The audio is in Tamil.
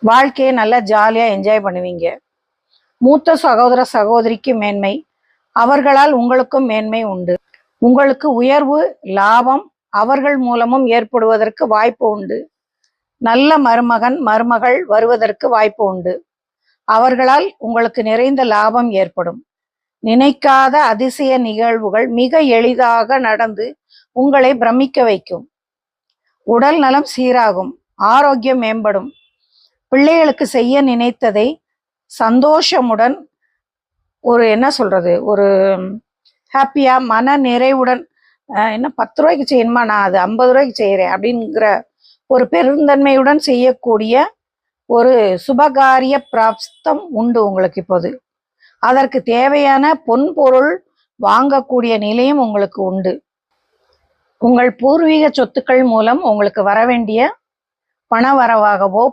வாழ்க்கையை நல்லா ஜாலியாக என்ஜாய் பண்ணுவீங்க. மூத்த சகோதர சகோதரிக்கு மேன்மை, அவர்களால் உங்களுக்கும் மேன்மை உண்டு. உங்களுக்கு உயர்வு, லாபம் அவர்கள் மூலமும் ஏற்படுவதற்கு வாய்ப்பு உண்டு. நல்ல மருமகன் மருமகள் வருவதற்கு வாய்ப்பு உண்டு. அவர்களால் உங்களுக்கு நிறைந்த லாபம் ஏற்படும். நினைக்காத அதிசய நிகழ்வுகள் மிக எளிதாக நடந்து உங்களை பிரமிக்க வைக்கும். உடல் நலம் சீராகும், ஆரோக்கியம் மேம்படும். பிள்ளைகளுக்கு செய்ய நினைத்ததை சந்தோஷமுடன் ஒரு ஹாப்பியா மன நிறைவுடன், என்ன 10 ரூபாய்க்கு செய்யணுமா, நான் அது 50 ரூபாய்க்கு செய்கிறேன் அப்படிங்கிற ஒரு பெருந்தன்மையுடன் செய்யக்கூடிய ஒரு சுபகாரிய பிராப்தம் உண்டு உங்களுக்கு இப்போது. அதற்கு தேவையான பொன்பொருள் வாங்கக்கூடிய நிலையும் உங்களுக்கு உண்டு. உங்கள் பூர்வீக சொத்துக்கள் மூலம் உங்களுக்கு வரவேண்டிய பண வரவாகவோ